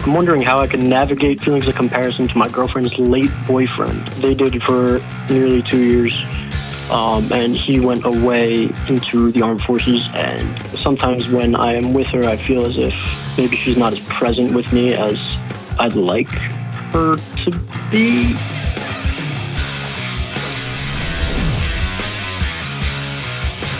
I'm wondering how I can navigate feelings of comparison to my girlfriend's late boyfriend. They dated for nearly 2 years, and he went away into the armed forces. And sometimes when I am with her, I feel as if maybe she's not as present with me as I'd like her to be.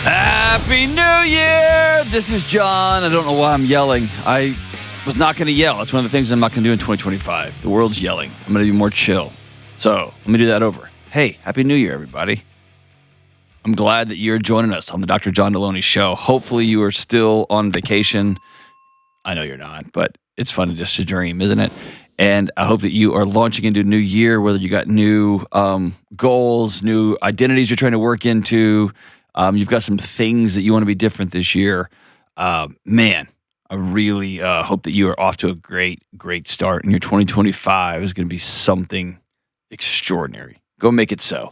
Happy New Year! This is John. I don't know why I'm yelling. I was not going to yell. That's one of the things I'm not going to do in 2025. The world's yelling. I'm going to be more chill. So let me do that over. Hey, Happy New Year, everybody. I'm glad that you're joining us on the Dr. John Delony Show. Hopefully you are still on vacation. I know you're not, but it's fun just to dream, isn't it? And I hope that you are launching into a new year, whether you got new goals, new identities you're trying to work into. You've got some things that you want to be different this year. Man, I really hope that you are off to a great start. And your 2025 is going to be something extraordinary. Go make it so.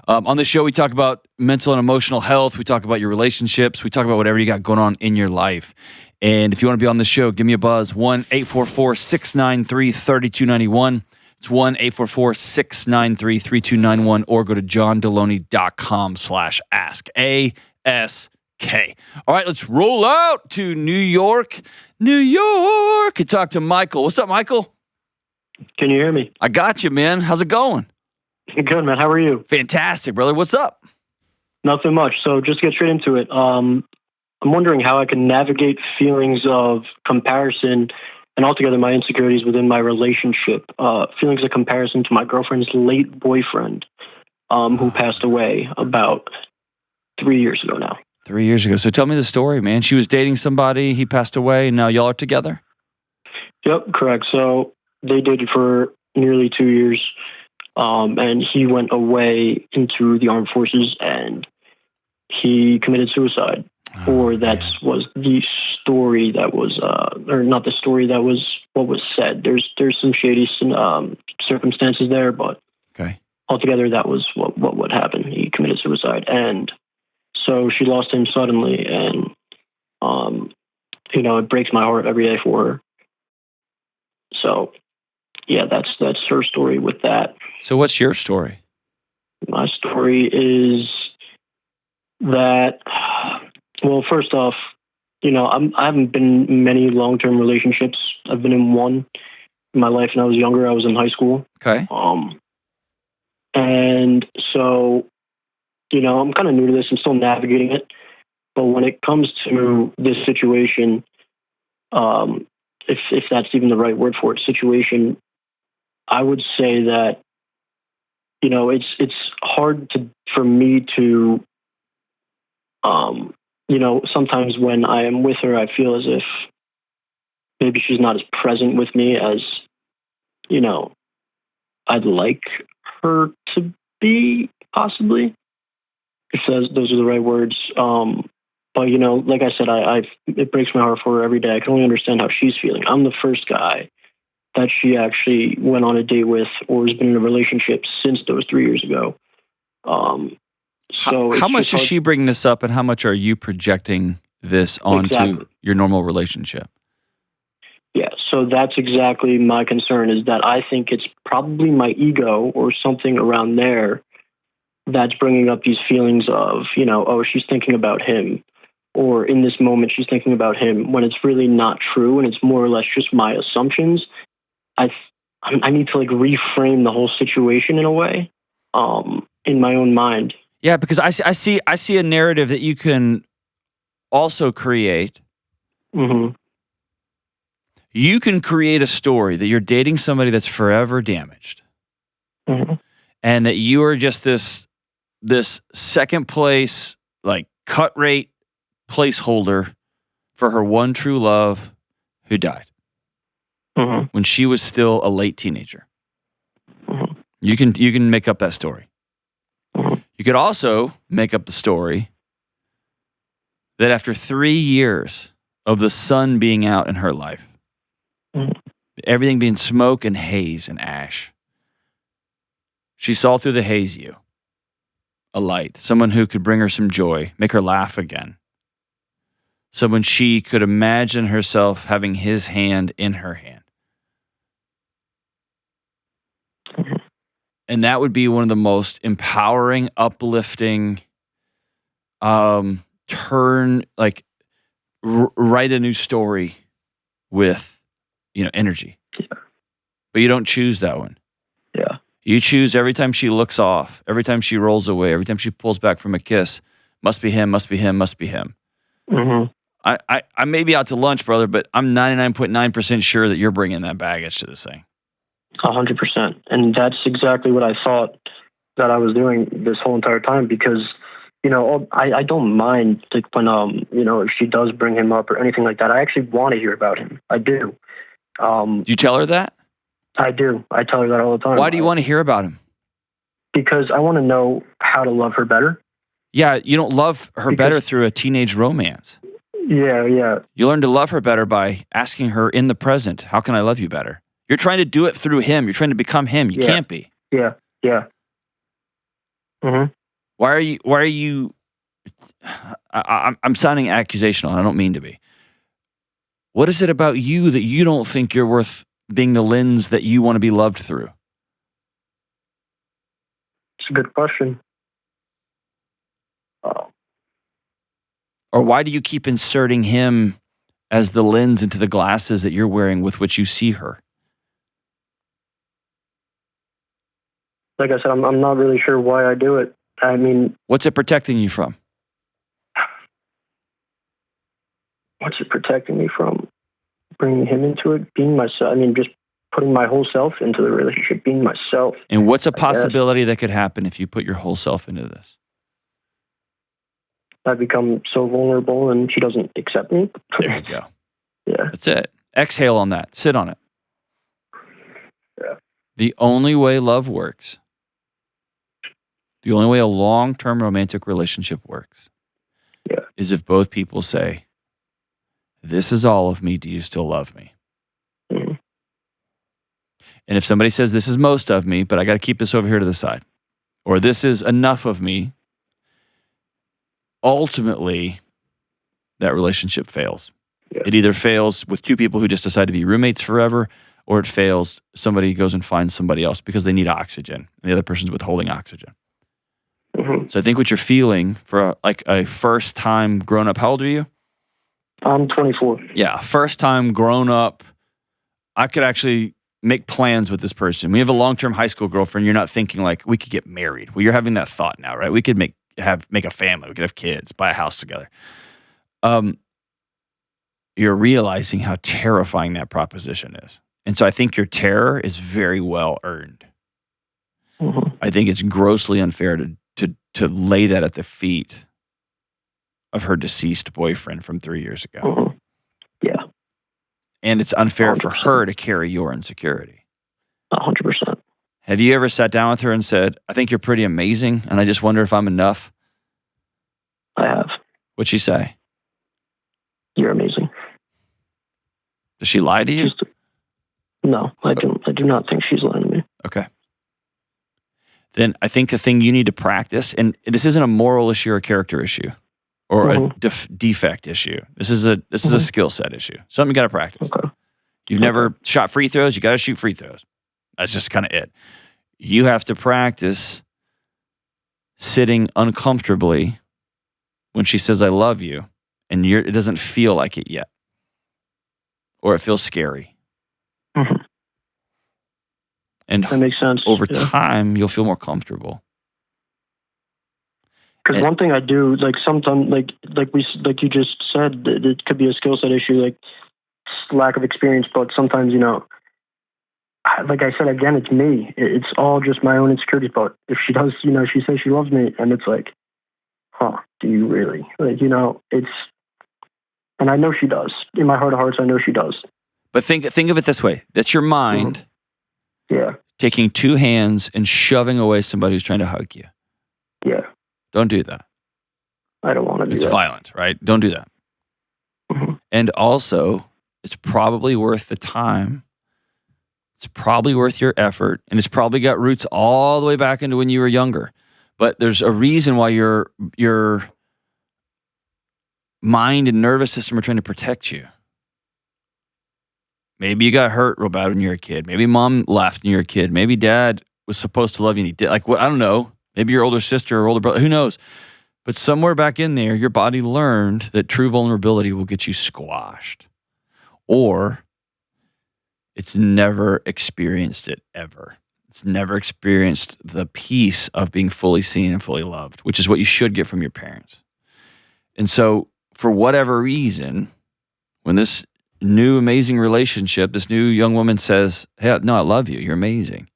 On this show, we talk about mental and emotional health. We talk about your relationships. We talk about whatever you got going on in your life. And if you want to be on the show, give me a buzz. 1-844-693-3291. It's 1-844-693-3291, or go to johndelony.com/ask. ASK. All right, let's roll out to New York. New York. And talk to Michael. What's up, Michael? Can you hear me? I got you, man. How's it going? Good, man. How are you? Fantastic, brother. What's up? Nothing much. So just to get straight into it. I'm wondering how I can navigate feelings of comparison and altogether my insecurities within my relationship. Feelings of comparison to my girlfriend's late boyfriend, who passed away about 3 years ago now. 3 years ago. So tell me the story, man. She was dating somebody, he passed away, and now y'all are together? Yep, correct. So they dated for nearly 2 years, and he went away into the armed forces and he committed suicide. Or that was the story that was, or not the story, that was what was said. There's some shady circumstances there, but okay. Altogether that was what would happen. He committed suicide, and so she lost him suddenly, and it breaks my heart every day for her. So yeah, that's her story with that. So what's your story? My story is that. Well, first off, I haven't been in many long-term relationships. I've been in one in my life when I was younger. I was in high school. Okay. And so, I'm kind of new to this. I'm still navigating it. But when it comes to this situation, if that's even the right word for it, situation, I would say that, it's hard for me to, sometimes when I am with her, I feel as if maybe she's not as present with me as, I'd like her to be, possibly, if those are the right words. But, like I said, it breaks my heart for her every day. I can only understand how she's feeling. I'm the first guy that she actually went on a date with or has been in a relationship since those 3 years ago. So how much does she bring this up, and how much are you projecting this onto your normal relationship? Yeah, so that's exactly my concern, is that I think it's probably my ego or something around there that's bringing up these feelings of, she's thinking about him, or in this moment she's thinking about him, when it's really not true, and it's more or less just my assumptions. I need to reframe the whole situation in a way, in my own mind. Yeah, because I see a narrative that you can also create. Mm-hmm. You can create a story that you're dating somebody that's forever damaged, mm-hmm. and that you are just this second place, cut rate placeholder for her one true love who died mm-hmm. when she was still a late teenager. Mm-hmm. You can make up that story. You could also make up the story that after 3 years of the sun being out in her life, everything being smoke and haze and ash, she saw through the haze a light, someone who could bring her some joy, make her laugh again, someone she could imagine herself having his hand in her hand. And that would be one of the most empowering, uplifting, write a new story with, energy. Yeah. But you don't choose that one. Yeah. You choose every time she looks off, every time she rolls away, every time she pulls back from a kiss. Must be him, must be him, must be him. Mm-hmm. I may be out to lunch, brother, but I'm 99.9% sure that you're bringing that baggage to this thing. 100%. And that's exactly what I thought that I was doing this whole entire time, because, I don't mind when, if she does bring him up or anything like that. I actually want to hear about him. I do. Do you tell her that? I do. I tell her that all the time. Why do you want to hear about him? Because I want to know how to love her better. Yeah, you don't love her better through a teenage romance. Yeah. You learn to love her better by asking her in the present, how can I love you better? You're trying to do it through him. You're trying to become him. You can't be. Yeah. Mm-hmm. Why are you, I'm sounding accusational. I don't mean to be. What is it about you that you don't think you're worth being the lens that you want to be loved through? It's a good question. Or why do you keep inserting him as the lens into the glasses that you're wearing with which you see her? Like I said, I'm not really sure why I do it. I mean... What's it protecting you from? What's it protecting me from? Bringing him into it, being myself. I mean, just putting my whole self into the relationship, being myself. And what's a possibility that could happen if you put your whole self into this? I become so vulnerable and she doesn't accept me. There you go. Yeah. That's it. Exhale on that. Sit on it. Yeah. The only way love works, the only way a long-term romantic relationship works, is if both people say, this is all of me, do you still love me? Mm-hmm. And if somebody says, this is most of me, but I got to keep this over here to the side, or this is enough of me, ultimately, that relationship fails. Yeah. It either fails with two people who just decide to be roommates forever, or it fails, somebody goes and finds somebody else because they need oxygen, and the other person's withholding oxygen. Mm-hmm. So I think what you're feeling for a first-time grown-up, how old are you? I'm 24. Yeah, first-time grown-up, I could actually make plans with this person. We have a long-term high school girlfriend. You're not thinking like, we could get married. Well, you're having that thought now, right? We could make a family. We could have kids, buy a house together. You're realizing how terrifying that proposition is. And so I think your terror is very well earned. Mm-hmm. I think it's grossly unfair to lay that at the feet of her deceased boyfriend from 3 years ago. Mm-hmm. Yeah. And it's unfair 100%. for her to carry your insecurity. 100%. Have you ever sat down with her and said, I think you're pretty amazing, and I just wonder if I'm enough? I have. What'd she say? You're amazing. Does she lie to you? No, I do not think she's lying to me. Okay. Then I think the thing you need to practice, and this isn't a moral issue or a character issue or a defect issue. This is a skill set issue. Something you got to practice. Okay. You've never shot free throws. You got to shoot free throws. That's just kind of it. You have to practice sitting uncomfortably when she says, I love you, and it doesn't feel like it yet. Or it feels scary. Mm-hmm. And that makes sense. Over time, you'll feel more comfortable. Because one thing I do, like sometimes, like you just said, it could be a skill set issue, like lack of experience. But sometimes, like I said again, it's me. It's all just my own insecurities. But if she does, she says she loves me, and it's like, do you really? Like, it's, and I know she does. In my heart of hearts, I know she does. But think of it this way: that's your mind. Mm-hmm. Yeah. Taking two hands and shoving away somebody who's trying to hug you. Yeah. Don't do that. I don't want to do that. It's violent, right? Don't do that. Mm-hmm. And also, it's probably worth the time. It's probably worth your effort. And it's probably got roots all the way back into when you were younger. But there's a reason why your mind and nervous system are trying to protect you. Maybe you got hurt real bad when you were a kid. Maybe mom left when you were a kid. Maybe dad was supposed to love you and he did. Like, what? I don't know. Maybe your older sister or older brother. Who knows? But somewhere back in there, your body learned that true vulnerability will get you squashed. Or it's never experienced it ever. It's never experienced the peace of being fully seen and fully loved, which is what you should get from your parents. And so for whatever reason, when this new amazing relationship, this new young woman says, hey, no, I love you. You're amazing.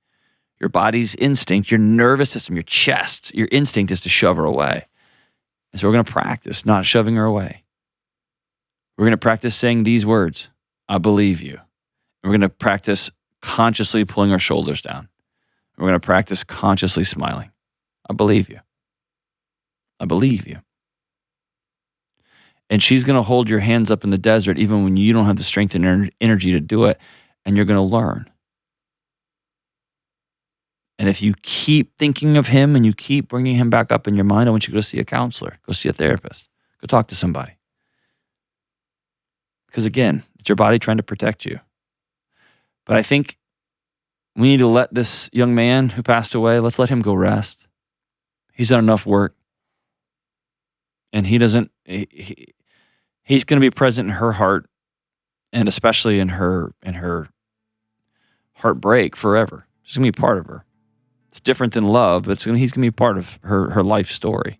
Your body's instinct, your nervous system, your chest, your instinct is to shove her away. And so we're going to practice not shoving her away. We're going to practice saying these words, I believe you. And we're going to practice consciously pulling our shoulders down. We're going to practice consciously smiling. I believe you. I believe you. And she's going to hold your hands up in the desert even when you don't have the strength and energy to do it, and you're going to learn. And if you keep thinking of him and you keep bringing him back up in your mind, I want you to go see a counselor, go see a therapist, go talk to somebody. Because again, it's your body trying to protect you. But I think we need to let this young man who passed away, let's let him go rest. He's done enough work. And he's going to be present in her heart, and especially in her heartbreak forever. He's going to be part of her. It's different than love, but he's going to be part of her life story.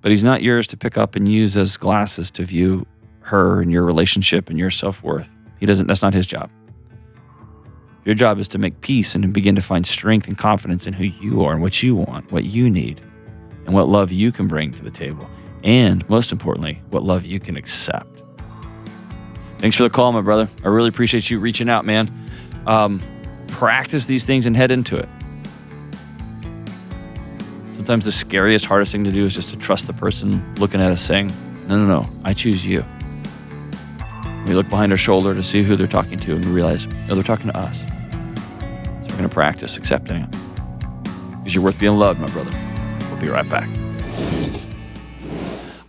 But he's not yours to pick up and use as glasses to view her and your relationship and your self-worth. That's not his job. Your job is to make peace and to begin to find strength and confidence in who you are and what you want, what you need, and what love you can bring to the table. And most importantly, what love you can accept. Thanks for the call, my brother. I really appreciate you reaching out, man. Practice these things and head into it. Sometimes the scariest, hardest thing to do is just to trust the person looking at us saying, no, I choose you. We look behind our shoulder to see who they're talking to and we realize, no, they're talking to us. So we're going to practice accepting it. Because you're worth being loved, my brother. We'll be right back.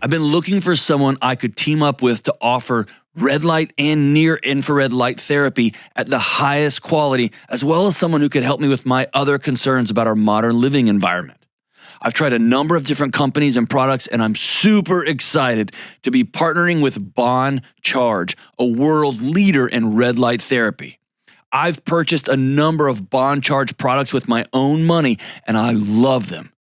I've been looking for someone I could team up with to offer red light and near infrared light therapy at the highest quality, as well as someone who could help me with my other concerns about our modern living environment. I've tried a number of different companies and products, and I'm super excited to be partnering with Bon Charge, a world leader in red light therapy. I've purchased a number of Bon Charge products with my own money, and I love them.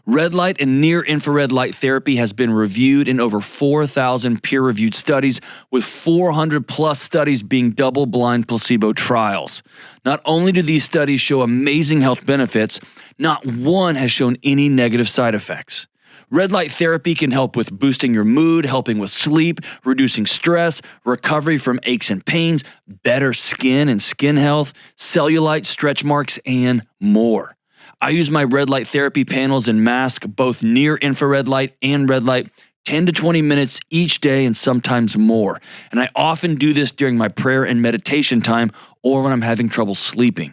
Red light and near infrared light therapy has been reviewed in over 4,000 peer-reviewed studies, with 400 plus studies being double-blind placebo trials. Not only do these studies show amazing health benefits, not one has shown any negative side effects. Red light therapy can help with boosting your mood, helping with sleep, reducing stress, recovery from aches and pains, better skin and skin health, cellulite, stretch marks, and more. I use my red light therapy panels and mask, both near infrared light and red light, 10 to 20 minutes each day and sometimes more. And I often do this during my prayer and meditation time or when I'm having trouble sleeping.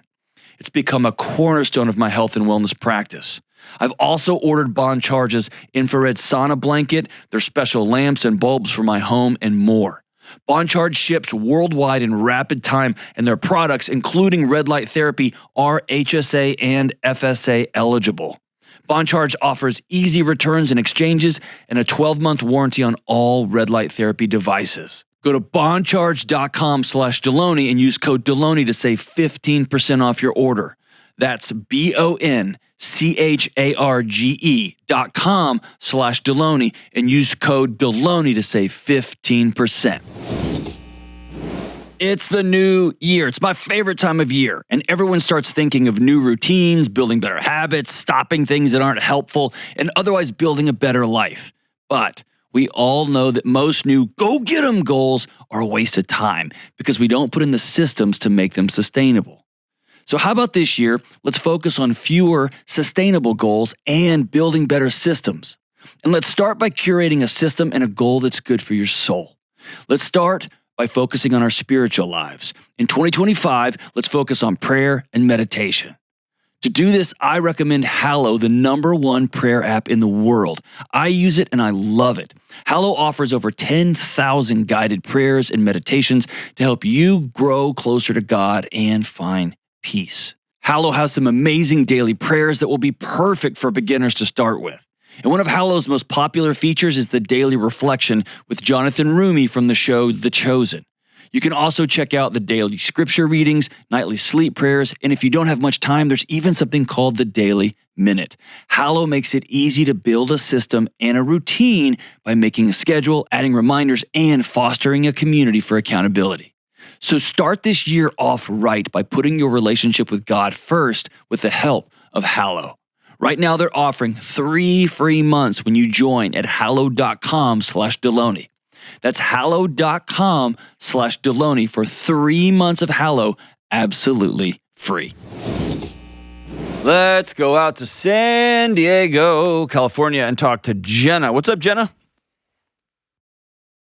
It's become a cornerstone of my health and wellness practice. I've also ordered Bon Charge's infrared sauna blanket, their special lamps and bulbs for my home, and more. Bon Charge ships worldwide in rapid time, and their products, including red light therapy, are HSA and FSA eligible. Bon Charge offers easy returns and exchanges and a 12-month warranty on all red light therapy devices. Go to boncharge.com/Delony and use code Delony to save 15% off your order. That's BONCHARGE.com/Delony and use code Delony to save 15%. It's the new year. It's my favorite time of year, and everyone starts thinking of new routines, building better habits, stopping things that aren't helpful, and otherwise building a better life. But we all know that most new go-get-em goals are a waste of time because we don't put in the systems to make them sustainable. So how about this year, let's focus on fewer sustainable goals and building better systems. And let's start by curating a system and a goal that's good for your soul. Let's start by focusing on our spiritual lives. In 2025, let's focus on prayer and meditation. To do this, I recommend Hallow, the #1 prayer app in the world. I use it and I love it. Hallow offers over 10,000 guided prayers and meditations to help you grow closer to God and find peace. Hallow has some amazing daily prayers that will be perfect for beginners to start with. And one of Hallow's most popular features is the daily reflection with Jonathan Rumi from the show The Chosen. You can also check out the daily scripture readings, nightly sleep prayers, and if you don't have much time, there's even something called the Daily Minute. Hallow makes it easy to build a system and a routine by making a schedule, adding reminders, and fostering a community for accountability. So start this year off right by putting your relationship with God first with the help of Hallow. Right now, they're offering 3 free months when you join at hallow.com/Delony. That's hallow.com/Delony for 3 months of Hallow absolutely free. Let's go out to San Diego, California, and talk to Jenna. What's up, Jenna?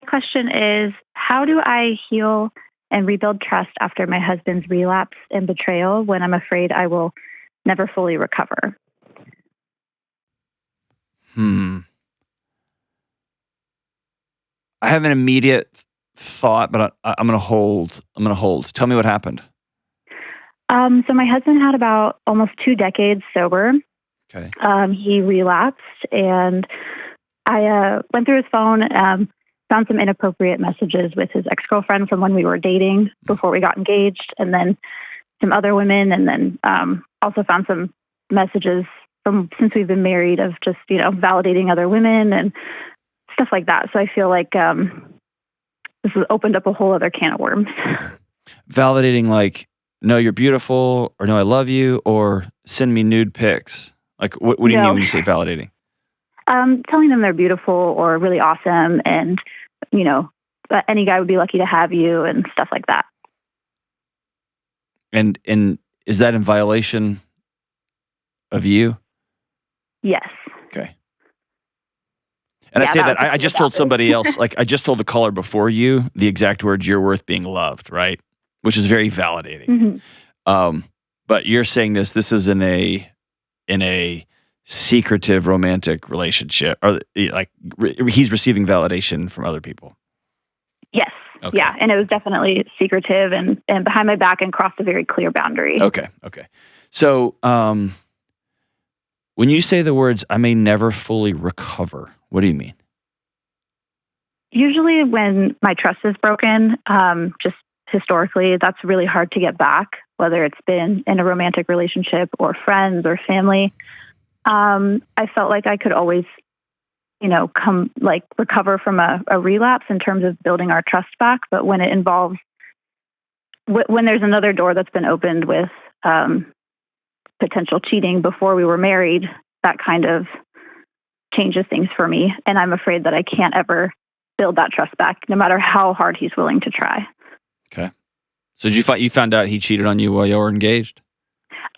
The question is, how do I heal and rebuild trust after my husband's relapse and betrayal when I'm afraid I will never fully recover? I have an immediate thought, but I'm going to hold. Tell me what happened. So my husband had about almost 2 decades sober. Okay. He relapsed, and I went through his phone, found some inappropriate messages with his ex-girlfriend from when we were dating before we got engaged, and then some other women, and then also found some messages from since we've been married of just, validating other women and stuff like that. So I feel like this has opened up a whole other can of worms. Validating like, no, you're beautiful, or no, I love you, or send me nude pics. Like, what do you mean when you say validating? Telling them they're beautiful or really awesome, and, any guy would be lucky to have you and stuff like that. And is that in violation of you? Yes. Okay. And I say that I just told somebody else, like I just told the caller before you, the exact words, you're worth being loved, right? Which is very validating. Mm-hmm. But you're saying this is in a secretive romantic relationship, or like he's receiving validation from other people. Yes. Okay. Yeah. And it was definitely secretive and behind my back and crossed a very clear boundary. Okay. So when you say the words, I may never fully recover, what do you mean? Usually when my trust is broken, just historically, that's really hard to get back, whether it's been in a romantic relationship or friends or family. I felt like I could always, recover from a relapse in terms of building our trust back. But when it involves, when there's another door that's been opened with potential cheating before we were married, that kind of changes things for me. And I'm afraid that I can't ever build that trust back, no matter how hard he's willing to try. Okay. So did you found out he cheated on you while you were engaged?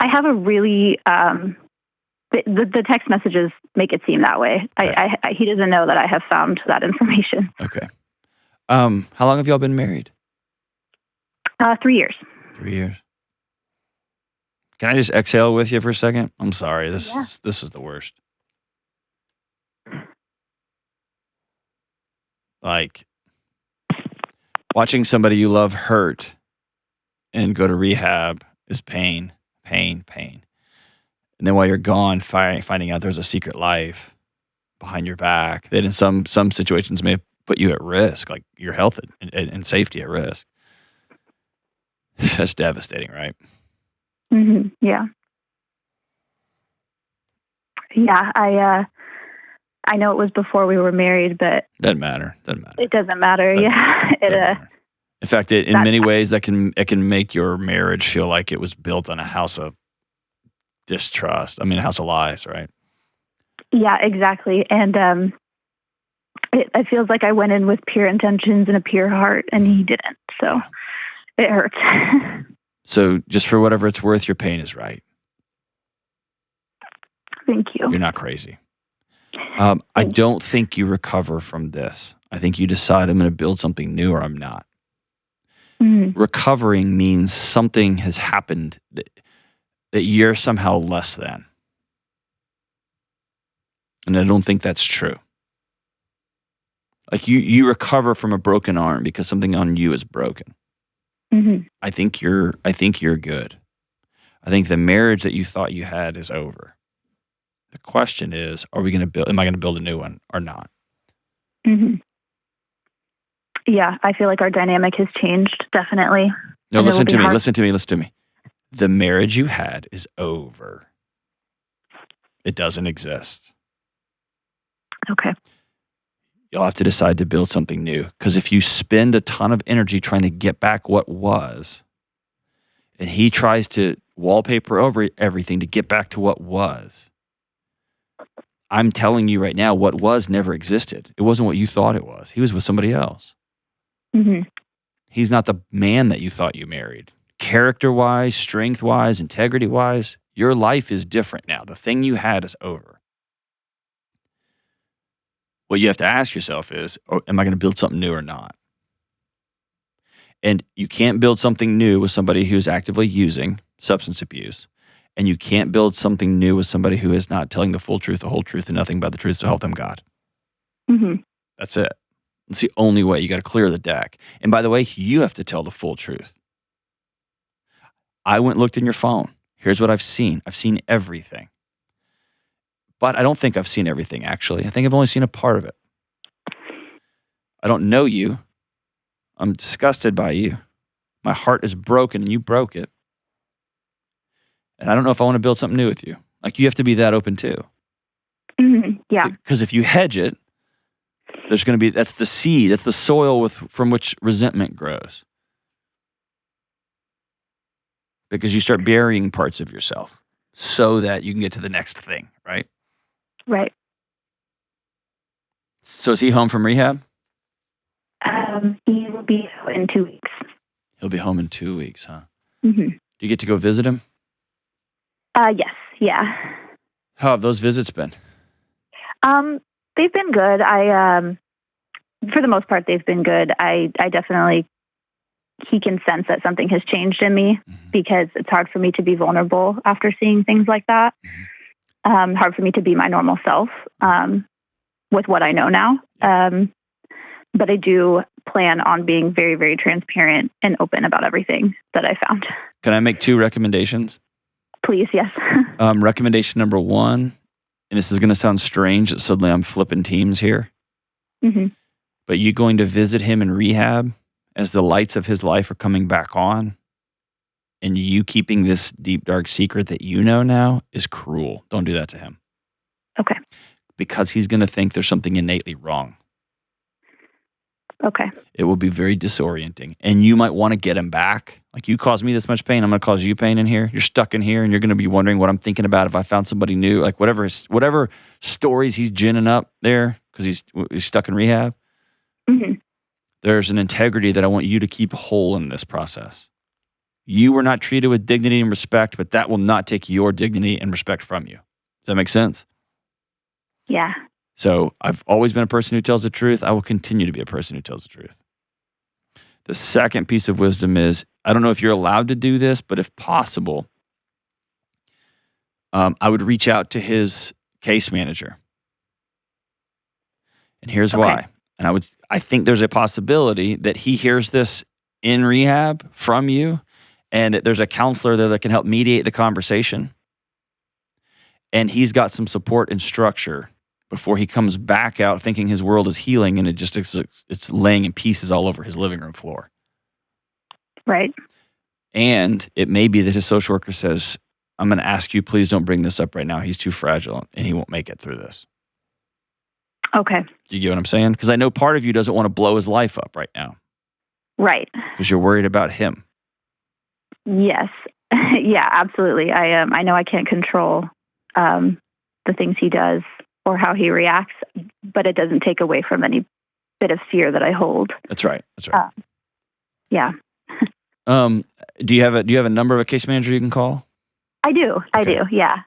I have a really, the text messages make it seem that way. Okay. He doesn't know that I have found that information. Okay. How long have y'all been married? 3 years. 3 years. Can I just exhale with you for a second? I'm sorry. This is the worst. Like watching somebody you love hurt and go to rehab is pain. And then while you're gone, finding out there's a secret life behind your back that in some situations may put you at risk, like your health and safety at risk. That's devastating, right? Mm-hmm. Yeah. Yeah. I know it was before we were married, but doesn't matter. It doesn't matter. In fact, in many ways, it can make your marriage feel like it was built on a house of distrust. I mean, a house of lies, right? Yeah, exactly. And it feels like I went in with pure intentions and a pure heart, and he didn't. So it hurts. So just for whatever it's worth, your pain is right. Thank you. You're not crazy. I don't think you recover from this. I think you decide I'm going to build something new or I'm not. Mm-hmm. Recovering means something has happened that you're somehow less than. And I don't think that's true. Like you recover from a broken arm because something on you is broken. Mm-hmm. I think you're good. I think the marriage that you thought you had is over. The question is, am I going to build a new one or not? Mm-hmm. Yeah, I feel like our dynamic has changed, definitely. No, listen to me. The marriage you had is over. It doesn't exist. Okay. You'll have to decide to build something new. Because if you spend a ton of energy trying to get back what was, and he tries to wallpaper over everything to get back to what was, I'm telling you right now, what was never existed. It wasn't what you thought it was. He was with somebody else. Mm-hmm. He's not the man that you thought you married. Character-wise, strength-wise, integrity-wise, your life is different now. The thing you had is over. What you have to ask yourself is, am I going to build something new or not? And you can't build something new with somebody who's actively using substance abuse. And you can't build something new with somebody who is not telling the full truth, the whole truth, and nothing but the truth, so help them God. Mm-hmm. That's it. It's the only way. You got to clear the deck. And by the way, you have to tell the full truth. I went and looked in your phone. Here's what I've seen. I've seen everything. But I don't think I've seen everything, actually. I think I've only seen a part of it. I don't know you. I'm disgusted by you. My heart is broken and you broke it. And I don't know if I want to build something new with you. Like, you have to be that open too. Mm-hmm. Yeah. Because if you hedge it, there's going to be, that's the seed, that's the soil from which resentment grows. Because you start burying parts of yourself so that you can get to the next thing, right? Right. So is he home from rehab? He will be in 2 weeks. He'll be home in 2 weeks, huh? Mm-hmm. Do you get to go visit him? Yes. Yeah. How have those visits been? They've been good. For the most part, they've been good. I definitely, he can sense that something has changed in me because it's hard for me to be vulnerable after seeing things like that. Hard for me to be my normal self with what I know now. But I do plan on being very, very transparent and open about everything that I found. Can I make 2 recommendations? Please, yes. Recommendation number 1, and this is going to sound strange that suddenly I'm flipping teams here, but you going to visit him in rehab as the lights of his life are coming back on, and you keeping this deep, dark secret that you know now is cruel. Don't do that to him. Okay. Because he's going to think there's something innately wrong. Okay. It will be very disorienting. And you might want to get him back. Like, you caused me this much pain, I'm going to cause you pain in here. You're stuck in here, and you're going to be wondering what I'm thinking about if I found somebody new. Like, whatever stories he's ginning up there because he's stuck in rehab. There's an integrity that I want you to keep whole in this process. You were not treated with dignity and respect, but that will not take your dignity and respect from you. Does that make sense? Yeah. So I've always been a person who tells the truth. I will continue to be a person who tells the truth. The second piece of wisdom is, I don't know if you're allowed to do this, but if possible, I would reach out to his case manager. And here's why. And I think there's a possibility that he hears this in rehab from you, and there's a counselor there that can help mediate the conversation. And he's got some support and structure before he comes back out thinking his world is healing, and it's laying in pieces all over his living room floor. Right. And it may be that his social worker says, I'm going to ask you, please don't bring this up right now. He's too fragile and he won't make it through this. Okay. Do you get what I'm saying? Because I know part of you doesn't want to blow his life up right now. Right. Because you're worried about him. Yes. Yeah, absolutely. I know I can't control the things he does or how he reacts, but it doesn't take away from any bit of fear that I hold. That's right. That's right. Yeah. Do you have a number of a case manager you can call? I do. Okay. I do. Yeah.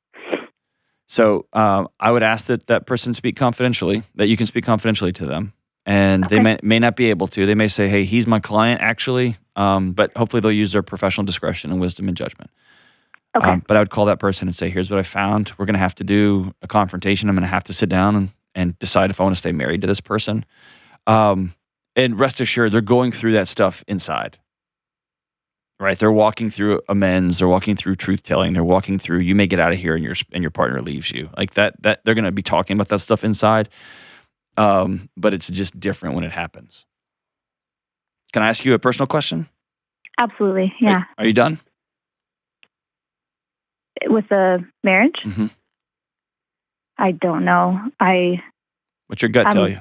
So I would ask that person speak confidentially, that you can speak confidentially to them. And they may not be able to. They may say, hey, he's my client, actually. But hopefully they'll use their professional discretion and wisdom and judgment. Okay. But I would call that person and say, here's what I found. We're going to have to do a confrontation. I'm going to have to sit down and decide if I want to stay married to this person. And rest assured, they're going through that stuff inside. Right? They're walking through amends. They're walking through truth telling. They're walking through, you may get out of here and your partner leaves you. Like that they're going to be talking about that stuff inside. But it's just different when it happens. Can I ask you a personal question? Absolutely. Yeah. Are you done? With the marriage? Mm-hmm. I don't know. What's your gut tell you?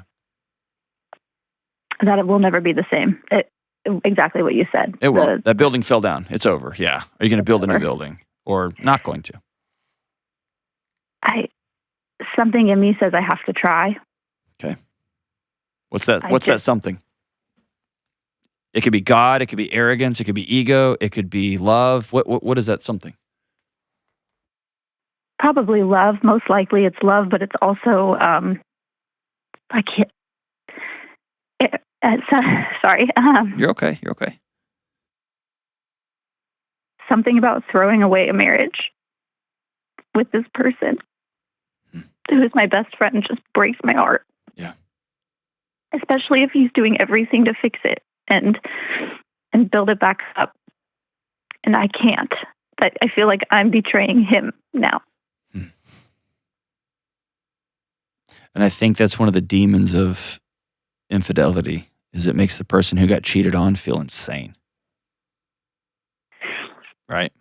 That it will never be the same. Exactly what you said. It will. That building fell down. It's over. Yeah. Are you going to build a new building or not going to? Something in me says I have to try. Okay. What's that? What's that something? It could be God. It could be arrogance. It could be ego. It could be love. What is that something? Probably love. Most likely it's love, but it's also, I can't, sorry. You're okay. You're okay. Something about throwing away a marriage with this person who is my best friend just breaks my heart. Yeah. Especially if he's doing everything to fix it and build it back up. And I can't. I feel like I'm betraying him now. And I think that's one of the demons of infidelity, is it makes the person who got cheated on feel insane. Right?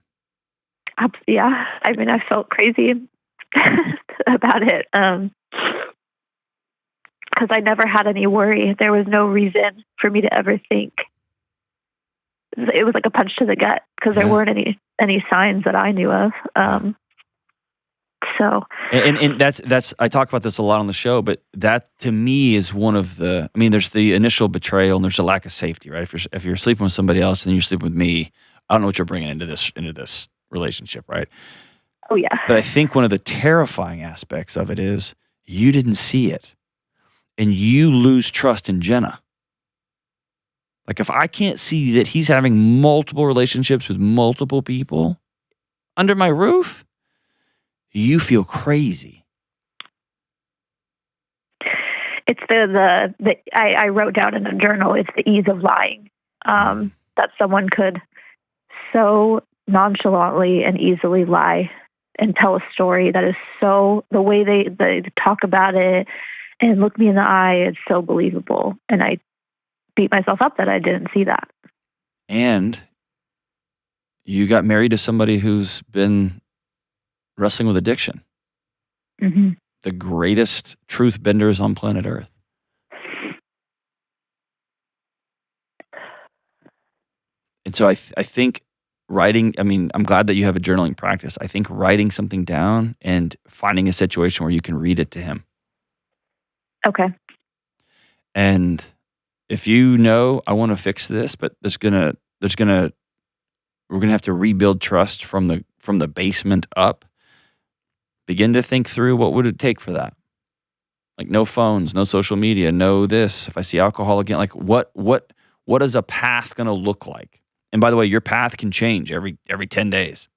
Yeah. I mean, I felt crazy about it because I never had any worry. There was no reason for me to ever think. It was like a punch to the gut because there weren't any signs that I knew of. And that's I talk about this a lot on the show, but that to me is one of the. I mean, there's the initial betrayal and there's a lack of safety, right? If you're sleeping with somebody else and then you're sleeping with me, I don't know what you're bringing into this relationship, right? Oh yeah. But I think one of the terrifying aspects of it is you didn't see it, and you lose trust in Jenna. Like if I can't see that he's having multiple relationships with multiple people under my roof, you feel crazy. It's I wrote down in a journal, it's the ease of lying. That someone could so nonchalantly and easily lie and tell a story that is so, the way they talk about it and look me in the eye, it's so believable. And I beat myself up that I didn't see that. And you got married to somebody who's been wrestling with addiction. Mm-hmm. The greatest truth benders on planet Earth. And so I think writing, I mean, I'm glad that you have a journaling practice. I think writing something down and finding a situation where you can read it to him. Okay. And if you know, I want to fix this, but we're gonna have to rebuild trust from the basement up. Begin to think through what would it take for that. Like no phones, no social media, no this. If I see alcohol again, like what is a path going to look like? And by the way, your path can change every 10 days.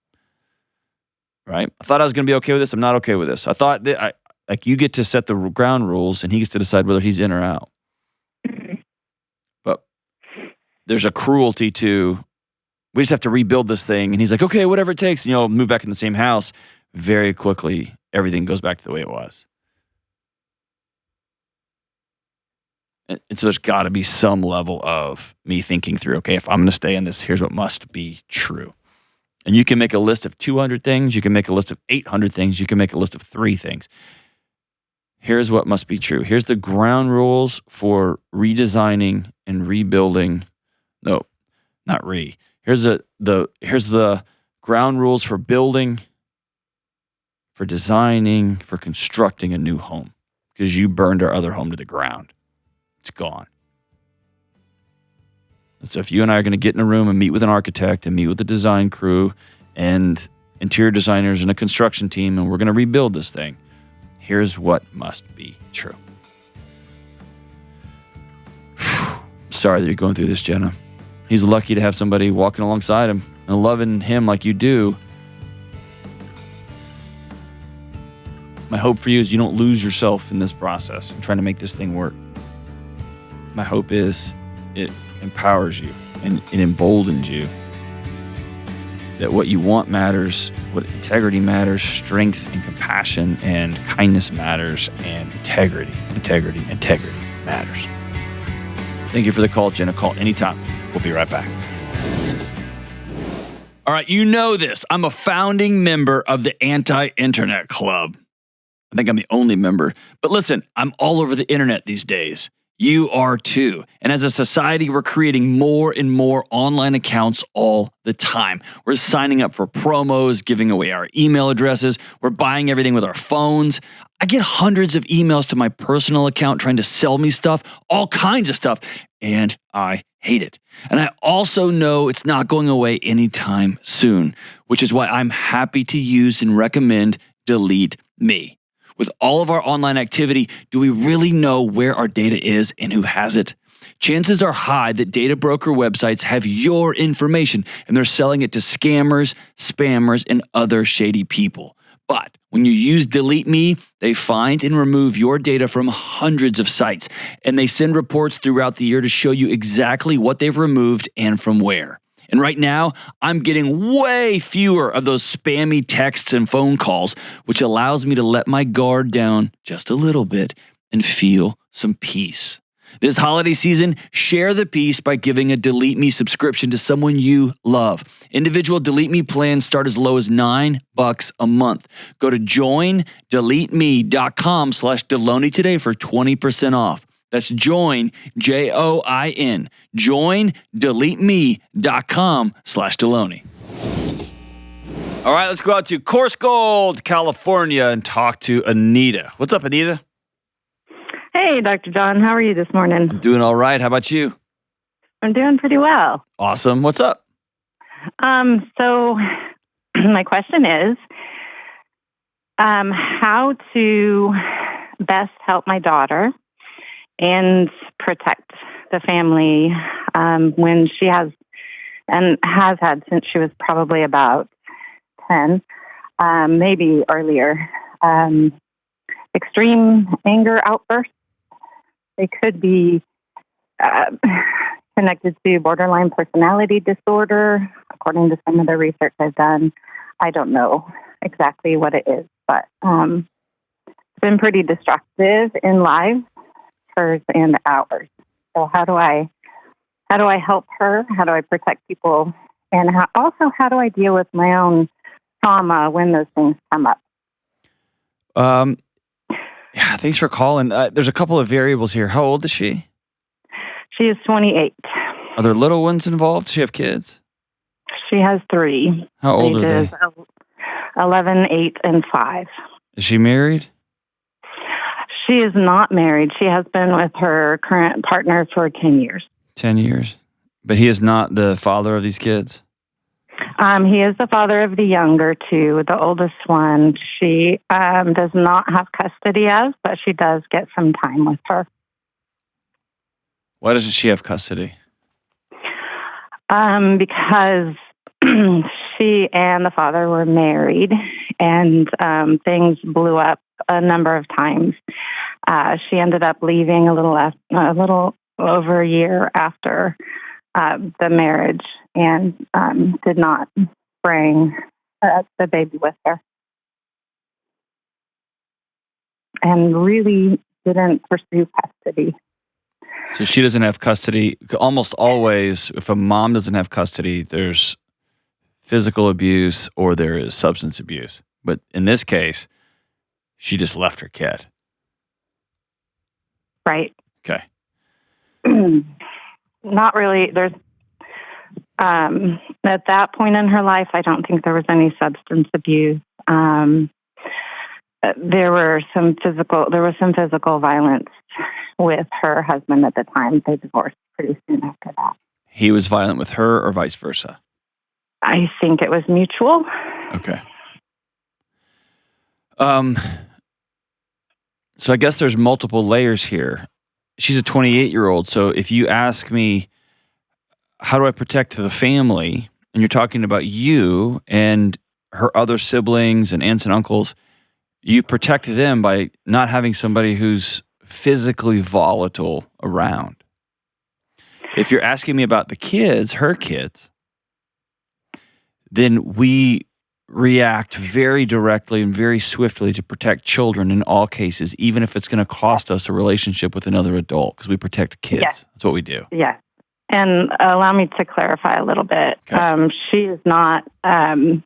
Right? I thought I was going to be okay with this. I'm not okay with this. I thought that you get to set the ground rules and he gets to decide whether he's in or out. But there's a cruelty to, we just have to rebuild this thing. And he's like, okay, whatever it takes. And move back in the same house. Very quickly, everything goes back to the way it was. And so there's got to be some level of me thinking through, okay, if I'm going to stay in this, here's what must be true. And you can make a list of 200 things. You can make a list of 800 things. You can make a list of 3 things. Here's what must be true. Here's the ground rules for redesigning and rebuilding. No, not re. Here's the ground rules for building, for designing, for constructing a new home, because you burned our other home to the ground. It's gone. And so if you and I are going to get in a room and meet with an architect and meet with a design crew and interior designers and a construction team, and we're going to rebuild this thing, here's what must be true. Sorry that you're going through this, Jenna. He's lucky to have somebody walking alongside him and loving him like you do, My hope for you is you don't lose yourself in this process and trying to make this thing work. My hope is it empowers you and it emboldens you. That what you want matters, what integrity matters, strength and compassion and kindness matters, and integrity matters. Thank you for the call, Jenna. Call anytime. We'll be right back. All right, you know this. I'm a founding member of the Anti-Internet Club. I think I'm the only member. But listen, I'm all over the internet these days. You are too. And as a society, we're creating more and more online accounts all the time. We're signing up for promos, giving away our email addresses. We're buying everything with our phones. I get hundreds of emails to my personal account trying to sell me stuff, all kinds of stuff, and I hate it. And I also know it's not going away anytime soon, which is why I'm happy to use and recommend Delete Me. With all of our online activity, do we really know where our data is and who has it? Chances are high that data broker websites have your information and they're selling it to scammers, spammers, and other shady people. But when you use Delete Me, they find and remove your data from hundreds of sites, and they send reports throughout the year to show you exactly what they've removed and from where. And right now, I'm getting way fewer of those spammy texts and phone calls, which allows me to let my guard down just a little bit and feel some peace. This holiday season, share the peace by giving a Delete Me subscription to someone you love. Individual Delete Me plans start as low as $9 a month. Go to joindeleteme.com/Delony today for 20% off. That's join, Join, joindeleteme.com/Delony. All right, let's go out to Course Gold, California, and talk to Anita. What's up, Anita? Hey, Dr. John. How are you this morning? I'm doing all right. How about you? I'm doing pretty well. Awesome. What's up? So my question is, how to best help my daughter and protect the family when she has and has had since she was probably about 10, maybe earlier, extreme anger outbursts. They could be connected to borderline personality disorder, according to some of the research I've done. I don't know exactly what it is, but it's been pretty destructive in lives, hers and ours. So how do I help her? How do I protect people? And how do I deal with my own trauma when those things come up? Yeah, thanks for calling. There's a couple of variables here. How old is she? She is 28. Are there little ones involved? Does she have kids? She has 3. How old are they? 11, 8, and 5. Is she married? She is not married. She has been with her current partner for 10 years. 10 years. But he is not the father of these kids? He is the father of the younger 2. The oldest one, she does not have custody of, but she does get some time with her. Why doesn't she have custody? Because she and the father were married, and things blew up a number of times. She ended up leaving a little over a year after the marriage, and did not bring the baby with her, and really didn't pursue custody. So she doesn't have custody. Almost always, if a mom doesn't have custody, there's physical abuse or there is substance abuse. But in this case, she just left her kid. Right. Okay. Not really. There's at that point in her life, I don't think there was any substance abuse. There was some physical violence with her husband at the time. They divorced pretty soon after that. He was violent with her or vice versa? I think it was mutual. Okay. So I guess there's multiple layers here. She's a 28-year-old. So if you ask me, how do I protect the family? And you're talking about you and her other siblings and aunts and uncles. You protect them by not having somebody who's physically volatile around. If you're asking me about the kids, her kids, then we react very directly and very swiftly to protect children in all cases, even if it's going to cost us a relationship with another adult, because we protect kids. Yes. That's what we do. Yes. And allow me to clarify a little bit. Okay. She is not, when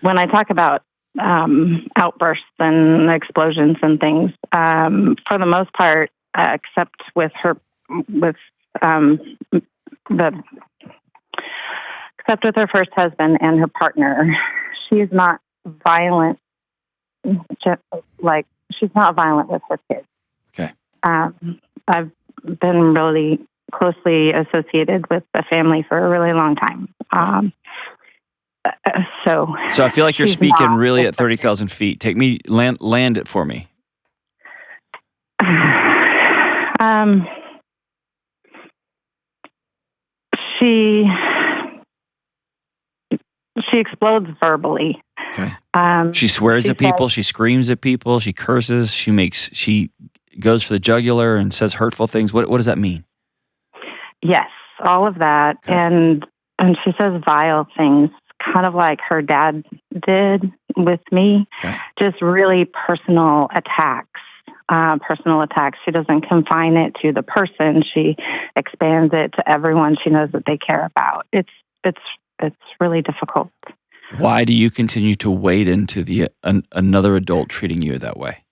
I talk about outbursts and explosions and things, for the most part, except with her, except with her first husband and her partner, she is not violent. She's not violent with her kids. Okay. I've been really closely associated with the family for a really long time. So I feel like you're speaking really at 30,000 feet. Take me, land it for me. She explodes verbally. Okay. She swears at people. She screams at people. She curses. She goes for the jugular and says hurtful things. What does that mean? Yes, all of that. Okay. And she says vile things, kind of like her dad did with me. Okay. Just really personal attacks. She doesn't confine it to the person. She expands it to everyone she knows that they care about. It's really difficult. Why do you continue to wade into another adult treating you that way?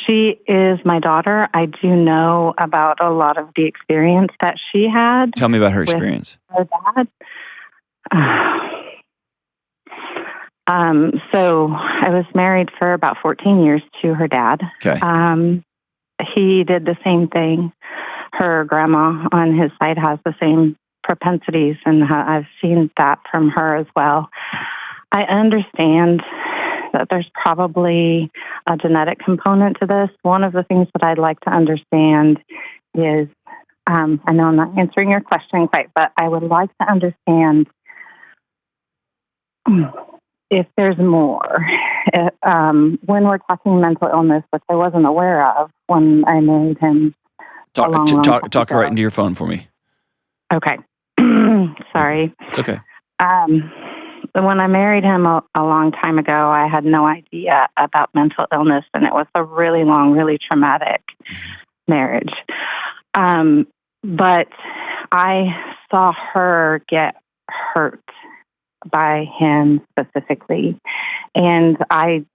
She is my daughter. I do know about a lot of the experience that she had. Tell me about her experience. Her dad. So I was married for about 14 years to her dad. Okay. He did the same thing. Her grandma on his side has the same propensities, and I've seen that from her as well. I understand that there's probably a genetic component to this. One of the things that I'd like to understand is, I know I'm not answering your question quite, but I would like to understand if there's more. When we're talking mental illness, which I wasn't aware of when I married him. Talk right into your phone for me. Okay. Sorry. It's okay. When I married him a long time ago, I had no idea about mental illness, and it was a really long, really traumatic marriage. But I saw her get hurt by him specifically, and I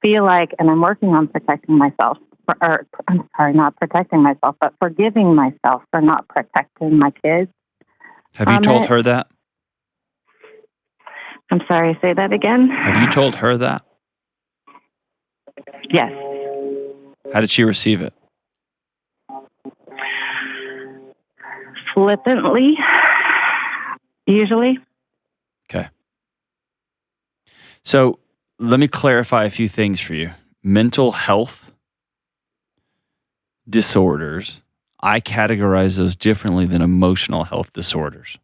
feel like, and I'm working on protecting myself, not protecting myself, but forgiving myself for not protecting my kids. Have you told her that? I'm sorry, say that again. Have you told her that? Yes. How did she receive it? Flippantly, usually. Okay. So let me clarify a few things for you. Mental health disorders, I categorize those differently than emotional health disorders.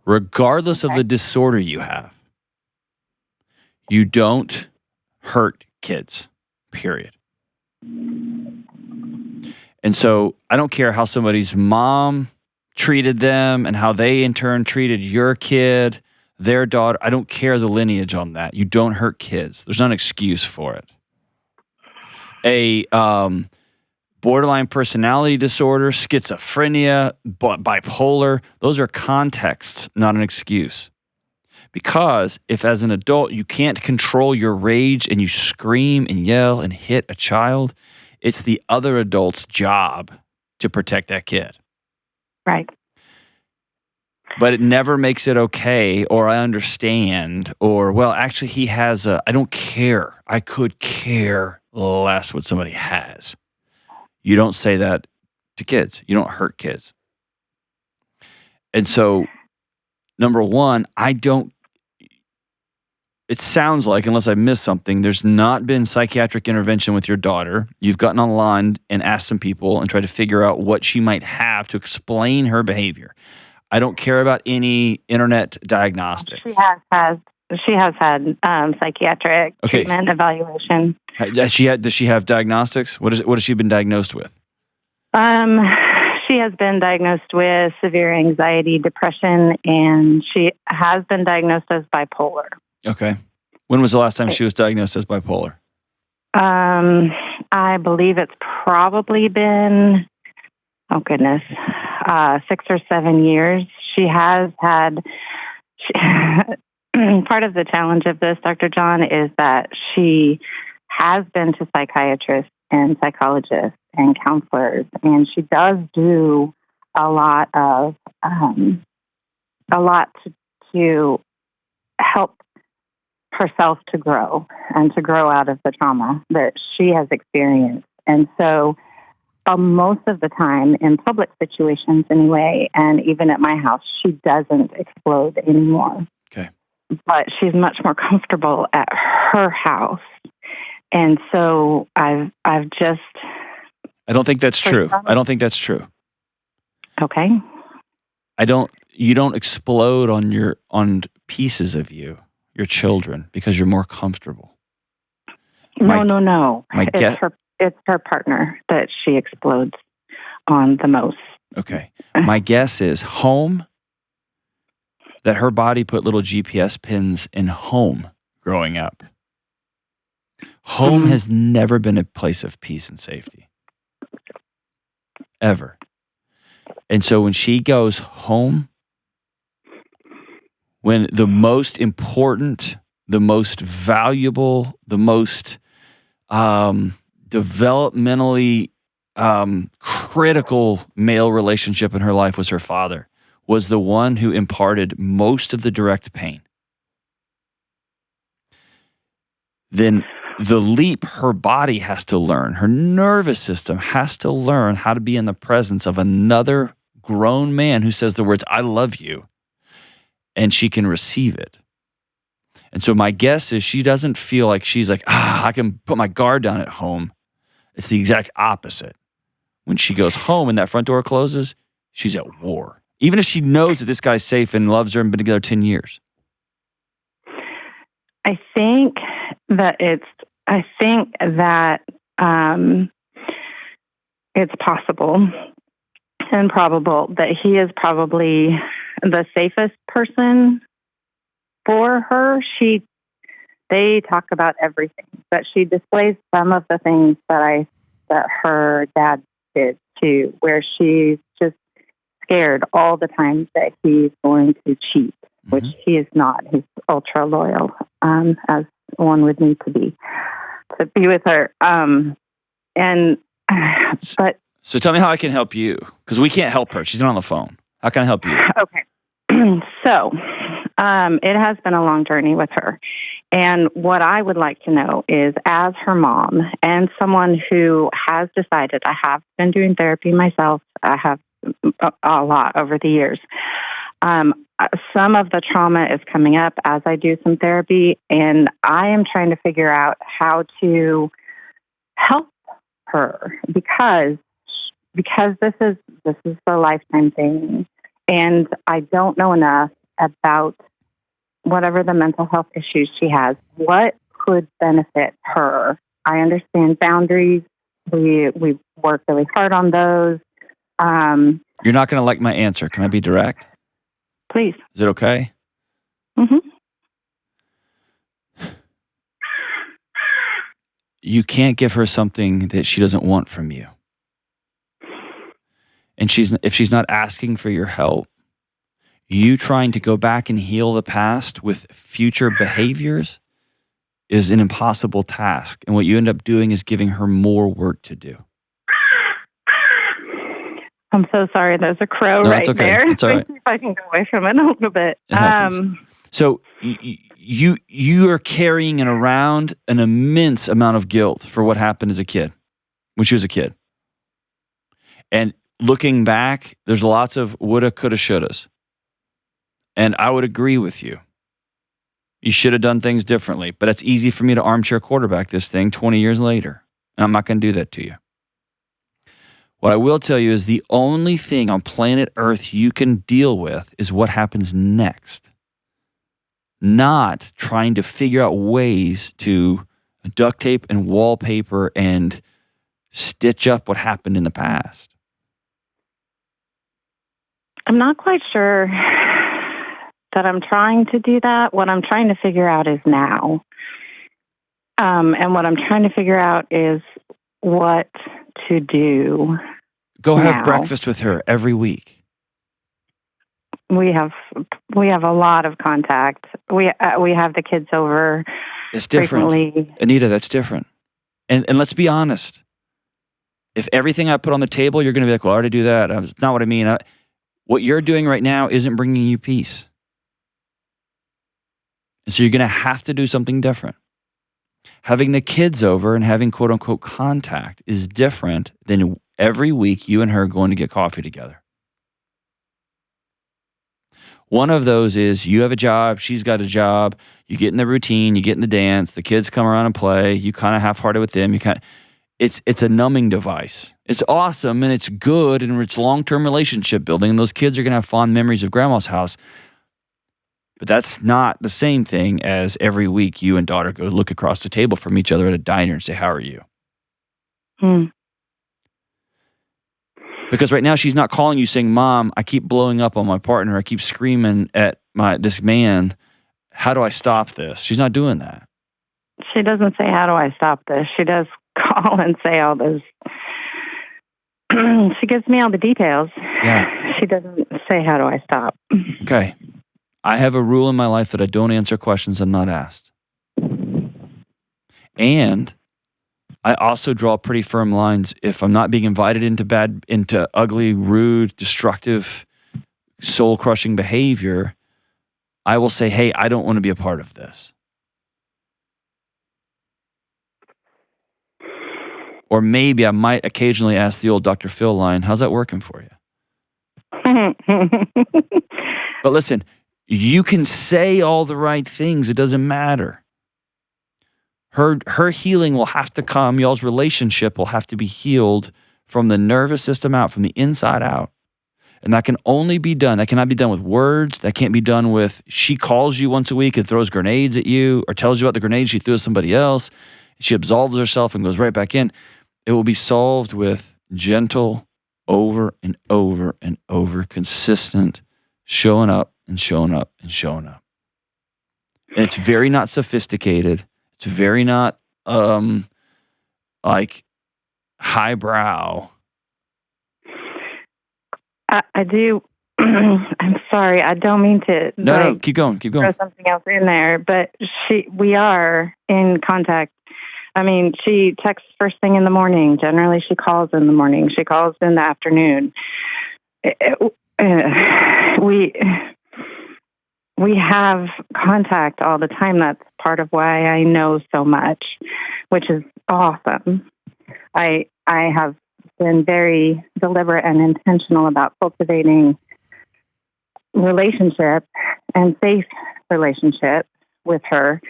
Regardless of the disorder you have, you don't hurt kids, period. And so I don't care how somebody's mom treated them and how they in turn treated your kid, their daughter. I don't care the lineage on that. You don't hurt kids. There's not an excuse for it. A borderline personality disorder, schizophrenia, bipolar, those are contexts, not an excuse. Because if as an adult you can't control your rage and you scream and yell and hit a child, it's the other adult's job to protect that kid. Right. But it never makes it okay, or I understand, or, well, actually he has I don't care. I could care less what somebody has. You don't say that to kids. You don't hurt kids. And so, number one, it sounds like, unless I missed something, there's not been psychiatric intervention with your daughter. You've gotten online and asked some people and tried to figure out what she might have to explain her behavior. I don't care about any internet diagnostics. She has had psychiatric treatment evaluation. Does she have diagnostics? What has she been diagnosed with? She has been diagnosed with severe anxiety, depression, and she has been diagnosed as bipolar. Okay. When was the last time she was diagnosed as bipolar? I believe it's probably been, 6 or 7 years. She has had, part of the challenge of this, Dr. John, is that she has been to psychiatrists and psychologists and counselors, and she does do a lot to help herself to grow and to grow out of the trauma that she has experienced. And so most of the time in public situations anyway, and even at my house, she doesn't explode anymore. Okay. But she's much more comfortable at her house. And so I don't think that's true. I don't think that's true. Okay. You don't explode on pieces of you, your children, because you're more comfortable. No. It's her partner that she explodes on the most. Okay. My guess is home, that her body put little GPS pins in home growing up. Home has never been a place of peace and safety. Ever. And so when she goes home, when the most important, the most valuable, the most developmentally critical male relationship in her life was her father, was the one who imparted most of the direct pain, then the leap her body has to learn, her nervous system has to learn how to be in the presence of another grown man who says the words, "I love you," and she can receive it. And so my guess is she doesn't feel like she's like, I can put my guard down at home. It's the exact opposite. When she goes home and that front door closes, she's at war. Even if she knows that this guy's safe and loves her and been together 10 years. I think that it's possible and probable that he is probably the safest person for her. They talk about everything, but she displays some of the things that her dad did too, where she's just scared all the time that he's going to cheat, which he is not. He's ultra loyal, as one would need to be with her. So tell me how I can help you, because we can't help her. She's not on the phone. How can I help you? Okay. So it has been a long journey with her. And what I would like to know is, as her mom and someone who has decided, I have been doing therapy myself, I have a lot over the years. Some of the trauma is coming up as I do some therapy, and I am trying to figure out how to help her because this is the lifetime thing, and I don't know enough about whatever the mental health issues she has. What could benefit her? I understand boundaries. We work really hard on those. You're not going to like my answer. Can I be direct? Please. Is it okay? Mm-hmm. You can't give her something that she doesn't want from you. And if she's not asking for your help, you trying to go back and heal the past with future behaviors is an impossible task. And what you end up doing is giving her more work to do. I'm so sorry. There's a crow right okay. there. It's all right. See if I can go away from it a little bit. So you are carrying around an immense amount of guilt for what happened as a kid, when she was a kid. And looking back, there's lots of woulda, coulda, shouldas. And I would agree with you. You should have done things differently. But it's easy for me to armchair quarterback this thing 20 years later. And I'm not going to do that to you. What I will tell you is the only thing on planet Earth you can deal with is what happens next. Not trying to figure out ways to duct tape and wallpaper and stitch up what happened in the past. I'm not quite sure that I'm trying to do that. What I'm trying to figure out is now. And what I'm trying to figure out is what to do. Go have now. breakfast with her every week. We have a lot of contact. We have the kids over. It's different. Frequently. Anita, that's different. And let's be honest. If everything I put on the table, you're going to be like, well, I already do that. That's not what I mean. What you're doing right now isn't bringing you peace. And so you're going to have to do something different. Having the kids over and having quote unquote contact is different than every week you and her going to get coffee together. One of those is you have a job, she's got a job, you get in the routine, you get in the dance, the kids come around and play, you kind of half-hearted with them, it's a numbing device. It's awesome and it's good and it's long-term relationship building and those kids are going to have fond memories of grandma's house. But that's not the same thing as every week you and daughter go look across the table from each other at a diner and say, how are you? Because right now she's not calling you saying, Mom, I keep blowing up on my partner. I keep screaming at this man. How do I stop this? She's not doing that. She doesn't say, how do I stop this? She does call and say all those. She gives me all the details. Yeah. She doesn't say, how do I stop? Okay. I have a rule in my life that I don't answer questions I'm not asked. And I also draw pretty firm lines. If I'm not being invited into ugly, rude, destructive, soul-crushing behavior, I will say, hey, I don't want to be a part of this. Or maybe I might occasionally ask the old Dr. Phil line, how's that working for you? But listen, you can say all the right things. It doesn't matter. Her healing will have to come. Y'all's relationship will have to be healed from the nervous system out, from the inside out. And that can only be done. That cannot be done with words. That can't be done with she calls you once a week and throws grenades at you or tells you about the grenades she threw at somebody else. She absolves herself and goes right back in. It will be solved with gentle, over and over and over, consistent, showing up and showing up and showing up. And it's very not sophisticated. It's very not like highbrow. I do. I'm sorry. I don't mean to. No, keep going. Throw something else in there, but we are in contact. I mean, she texts first thing in the morning. Generally, she calls in the morning. She calls in the afternoon. We have contact all the time. That's part of why I know so much, which is awesome. I have been very deliberate and intentional about cultivating relationship and safe relationship with her.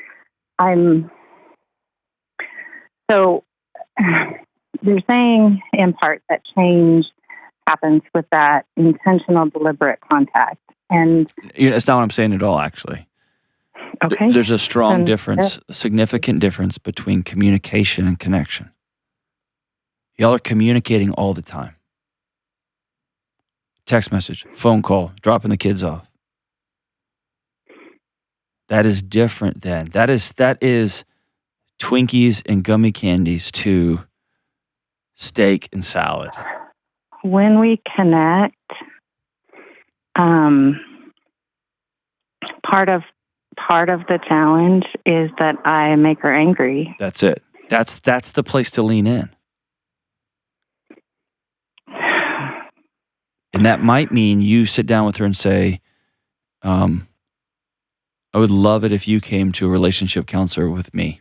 So you're saying in part that change happens with that intentional, deliberate contact. And it's not what I'm saying at all, actually. Okay. There's a strong difference, a significant difference between communication and connection. Y'all are communicating all the time. Text message, phone call, dropping the kids off. That is different than, that is Twinkies and gummy candies to steak and salad. When we connect, part of the challenge is that I make her angry. That's it. That's the place to lean in. And that might mean you sit down with her and say, I would love it if you came to a relationship counselor with me.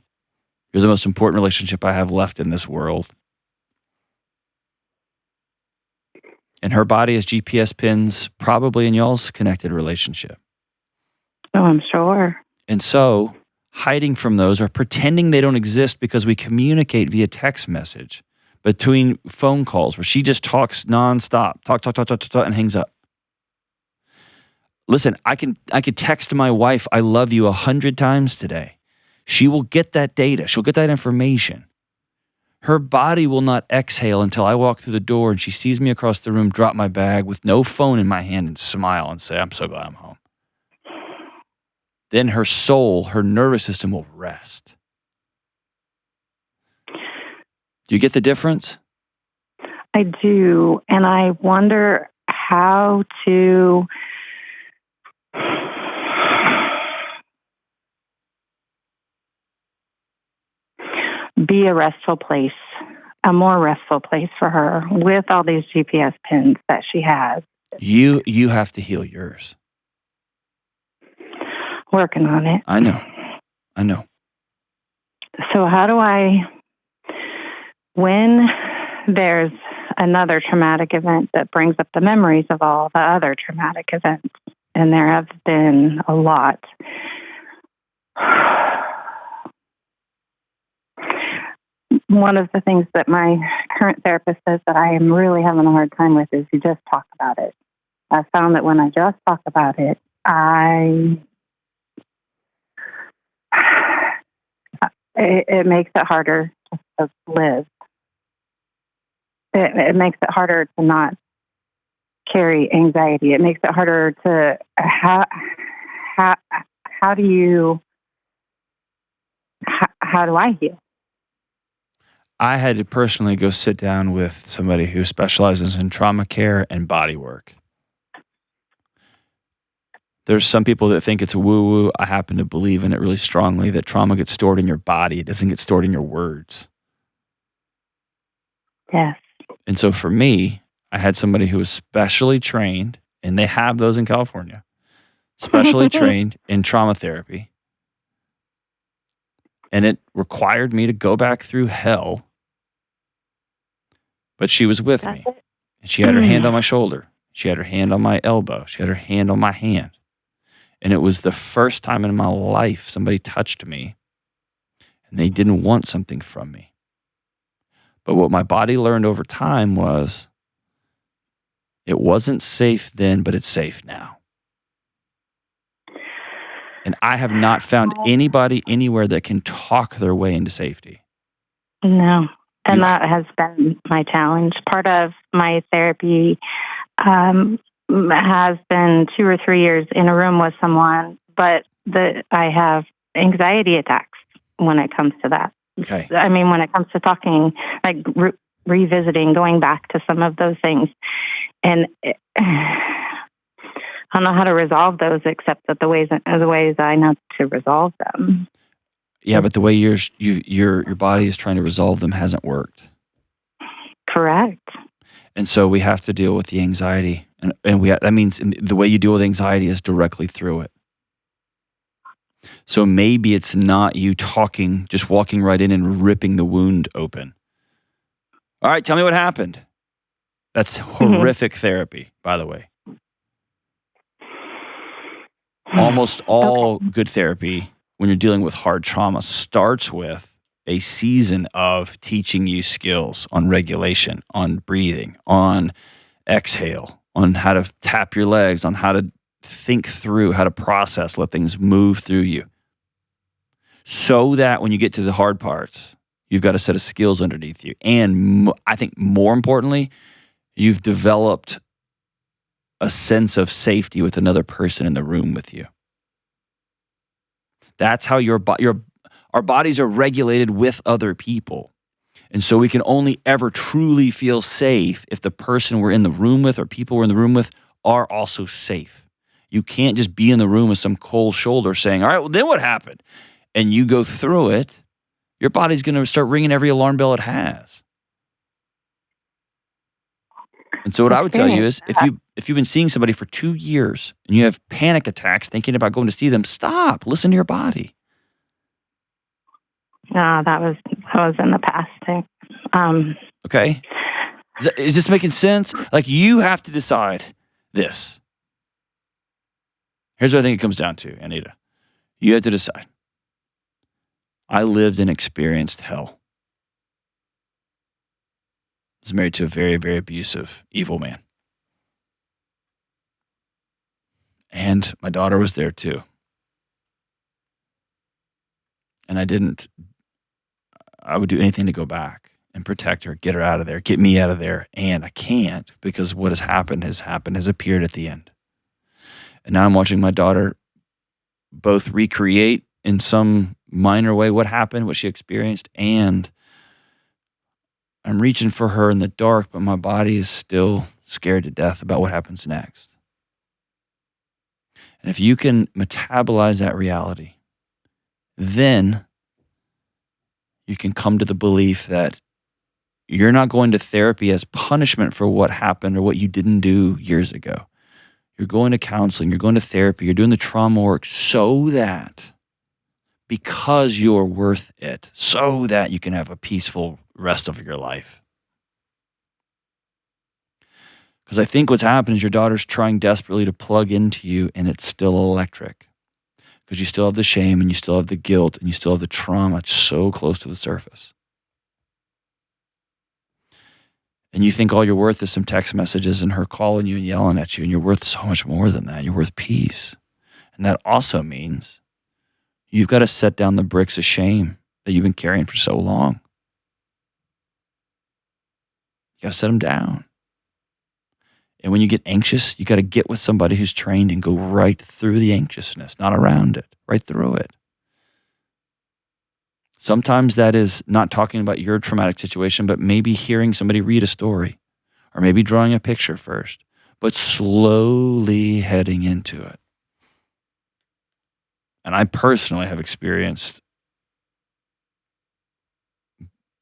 You're the most important relationship I have left in this world. And her body is GPS pins probably in y'all's connected relationship. Oh, I'm sure. And so hiding from those or pretending they don't exist because we communicate via text message, between phone calls where she just talks nonstop, talk, and hangs up. Listen, I could text my wife, "I love you," 100 times today. She will get that data. She'll get that information. Her body will not exhale until I walk through the door and she sees me across the room, drop my bag with no phone in my hand and smile and say, "I'm so glad I'm home." Then her soul, her nervous system will rest. Do you get the difference? I do. And I wonder how to be a restful place, a more restful place for her with all these GPS pins that she has. You have to heal yours. Working on it. I know. So how do I, when there's another traumatic event that brings up the memories of all the other traumatic events, and there have been a lot, one of the things that my current therapist says that I am really having a hard time with is you just talk about it. I found that when I just talk about it, it makes it harder to live. It makes it harder to not carry anxiety. It makes it harder to how do I heal? I had to personally go sit down with somebody who specializes in trauma care and body work. There's some people that think it's woo-woo. I happen to believe in it really strongly, that trauma gets stored in your body. It doesn't get stored in your words. Yes. And so for me, I had somebody who was specially trained, and they have those in California, specially trained in trauma therapy. And it required me to go back through hell. But she was with me. And she had her hand on my shoulder. She had her hand on my elbow. She had her hand on my hand. And it was the first time in my life somebody touched me and they didn't want something from me. But what my body learned over time was it wasn't safe then, but it's safe now. And I have not found anybody anywhere that can talk their way into safety. No. And that has been my challenge. Part of my therapy has been 2 or 3 years in a room with someone, but I have anxiety attacks when it comes to that. Okay. I mean, when it comes to talking, like revisiting, going back to some of those things. And I don't know how to resolve those except that the ways I know to resolve them. Yeah, but the way your body is trying to resolve them hasn't worked. Correct. And so we have to deal with the anxiety, and that means the way you deal with anxiety is directly through it. So maybe it's not you talking, just walking right in and ripping the wound open. All right, tell me what happened. That's horrific therapy, by the way. Almost all good therapy, when you're dealing with hard trauma, starts with a season of teaching you skills on regulation, on breathing, on exhale, on how to tap your legs, on how to think through, how to process, let things move through you. So that when you get to the hard parts, you've got a set of skills underneath you. And I think more importantly, you've developed a sense of safety with another person in the room with you. That's how our bodies are regulated with other people. And so we can only ever truly feel safe if the person we're in the room with or people we're in the room with are also safe. You can't just be in the room with some cold shoulder saying, all right, well, then what happened? And you go through it, your body's going to start ringing every alarm bell it has. And so what I would tell you is if you've been seeing somebody for 2 years and you have panic attacks thinking about going to see them, stop. Listen to your body. No, that was in the past too. Okay. Is this making sense? Like, you have to decide this. Here's what I think it comes down to, Anita. You have to decide. I lived and experienced hell. was married to a very, very abusive, evil man. And my daughter was there too. And I would do anything to go back and protect her, get her out of there, get me out of there. And I can't, because what has appeared at the end. And now I'm watching my daughter both recreate in some minor way what happened, what she experienced, and I'm reaching for her in the dark, but my body is still scared to death about what happens next. And if you can metabolize that reality, then you can come to the belief that you're not going to therapy as punishment for what happened or what you didn't do years ago. You're going to counseling, you're going to therapy, you're doing the trauma work so that, because you're worth it, so that you can have a peaceful rest of your life. Because I think what's happened is your daughter's trying desperately to plug into you, and it's still electric. Because you still have the shame, and you still have the guilt, and you still have the trauma. It's so close to the surface. And you think all you're worth is some text messages and her calling you and yelling at you, and you're worth so much more than that. You're worth peace. And that also means you've got to set down the bricks of shame that you've been carrying for so long. You got to set them down. And when you get anxious, you got to get with somebody who's trained and go right through the anxiousness, not around it, right through it. Sometimes that is not talking about your traumatic situation, but maybe hearing somebody read a story, or maybe drawing a picture first, but slowly heading into it. And I personally have experienced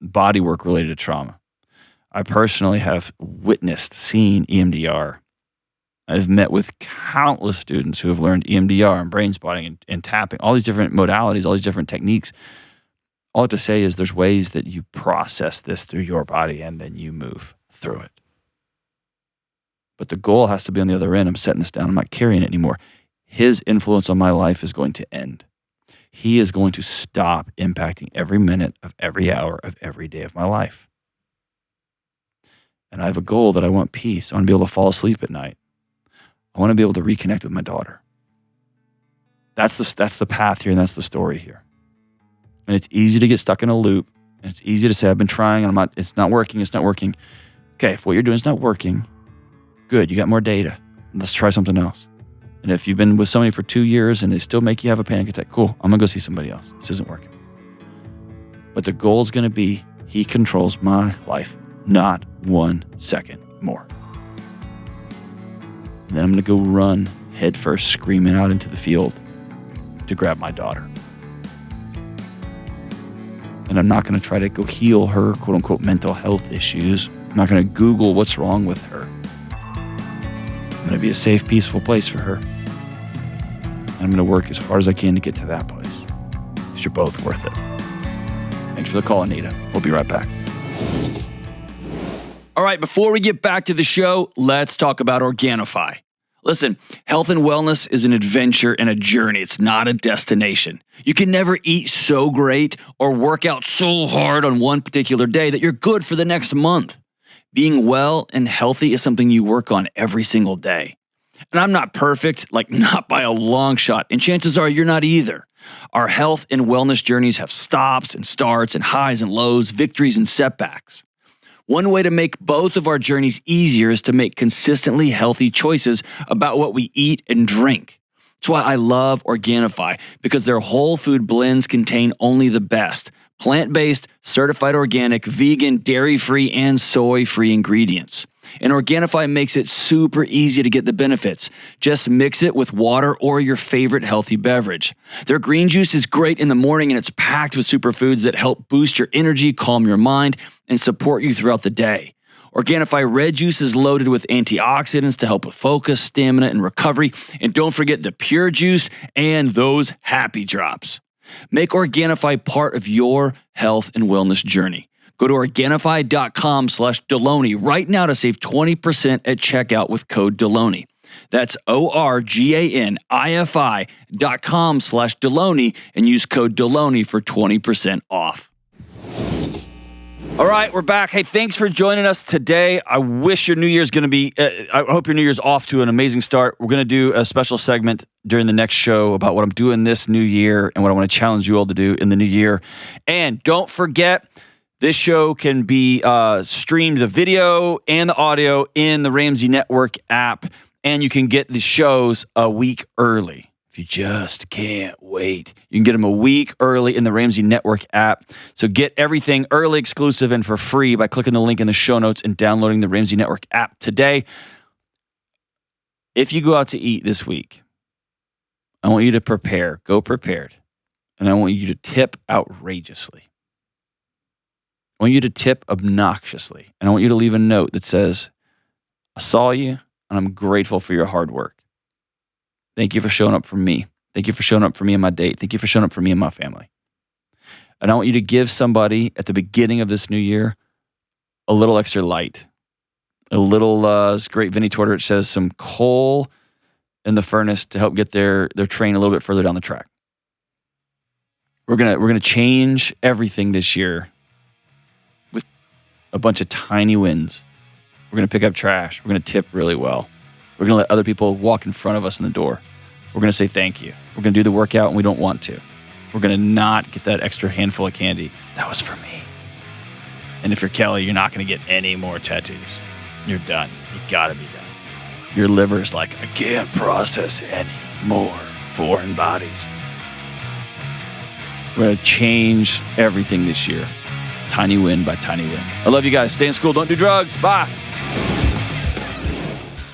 body work related to trauma. I personally have seen EMDR. I've met with countless students who have learned EMDR and brain spotting and tapping, all these different modalities, all these different techniques. All I have to say is there's ways that you process this through your body and then you move through it. But the goal has to be on the other end. I'm setting this down. I'm not carrying it anymore. His influence on my life is going to end. He is going to stop impacting every minute of every hour of every day of my life. And I have a goal that I want peace. I want to be able to fall asleep at night. I want to be able to reconnect with my daughter. That's the path here, and that's the story here. And it's easy to get stuck in a loop. And it's easy to say, I've been trying and it's not working. Okay, if what you're doing is not working, good, you got more data. Let's try something else. And if you've been with somebody for 2 years and they still make you have a panic attack, cool, I'm gonna go see somebody else. This isn't working. But the goal is gonna be, he controls my life, not 1 second more. And then I'm gonna go run headfirst, screaming out into the field to grab my daughter. And I'm not going to try to go heal her, quote unquote, mental health issues. I'm not going to Google what's wrong with her. I'm going to be a safe, peaceful place for her. And I'm going to work as hard as I can to get to that place. Because you're both worth it. Thanks for the call, Anita. We'll be right back. All right, before we get back to the show, let's talk about Organifi. Listen, health and wellness is an adventure and a journey. It's not a destination. You can never eat so great or work out so hard on one particular day that you're good for the next month. Being well and healthy is something you work on every single day. And I'm not perfect, not by a long shot, and chances are you're not either. Our health and wellness journeys have stops and starts and highs and lows, victories and setbacks. One way to make both of our journeys easier is to make consistently healthy choices about what we eat and drink. That's why I love Organifi, because their whole food blends contain only the best plant-based, certified organic, vegan, dairy-free, and soy-free ingredients. And Organifi makes it super easy to get the benefits. Just mix it with water or your favorite healthy beverage. Their green juice is great in the morning, and it's packed with superfoods that help boost your energy, calm your mind, and support you throughout the day. Organifi red juice is loaded with antioxidants to help with focus, stamina, and recovery. And don't forget the pure juice and those happy drops. Make Organifi part of your health and wellness journey. Go to Organifi.com/Delony right now to save 20% at checkout with code Delony. That's Organifi.com/Delony and use code Delony for 20% off. All right, we're back. Hey, thanks for joining us today. I wish your New Year's going to be, I hope your New Year's off to an amazing start. We're going to do a special segment during the next show about what I'm doing this new year and what I want to challenge you all to do in the new year. And don't forget, this show can be streamed, the video and the audio, in the Ramsey Network app, and you can get the shows a week early. If you just can't wait, you can get them a week early in the Ramsey Network app. So get everything early, exclusive, and for free by clicking the link in the show notes and downloading the Ramsey Network app today. If you go out to eat this week, I want you to go prepared, and I want you to tip outrageously. I want you to tip obnoxiously, and I want you to leave a note that says, I saw you, and I'm grateful for your hard work. Thank you for showing up for me. Thank you for showing up for me and my date. Thank you for showing up for me and my family. And I want you to give somebody at the beginning of this new year a little extra light, a little, this great Vinny Tortor, it says, some coal in the furnace to help get their train a little bit further down the track. We're gonna change everything this year with a bunch of tiny wins. We're gonna pick up trash. We're gonna tip really well. We're gonna let other people walk in front of us in the door. We're going to say thank you. We're going to do the workout and we don't want to. We're going to not get that extra handful of candy. That was for me. And if you're Kelly, you're not going to get any more tattoos. You're done. You got to be done. Your liver's like, I can't process any more foreign bodies. We're going to change everything this year. Tiny win by tiny win. I love you guys. Stay in school. Don't do drugs. Bye.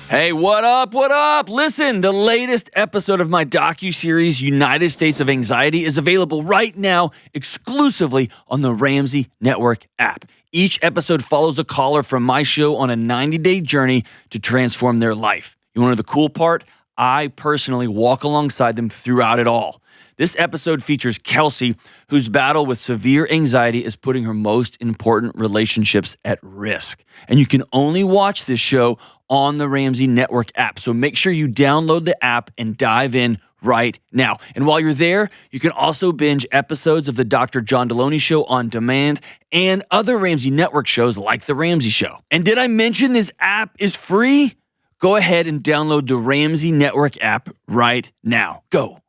Hey, what up? What up? Listen, the latest episode of my docuseries, United States of Anxiety, is available right now exclusively on the Ramsey Network app. Each episode follows a caller from my show on a 90-day journey to transform their life. You want to know the cool part? I personally walk alongside them throughout it all. This episode features Kelsey, whose battle with severe anxiety is putting her most important relationships at risk. And you can only watch this show on the Ramsey Network app. So make sure you download the app and dive in right now. And while you're there, you can also binge episodes of the Dr. John Delony Show on demand and other Ramsey Network shows like The Ramsey Show. And did I mention this app is free? Go ahead and download the Ramsey Network app right now. Go.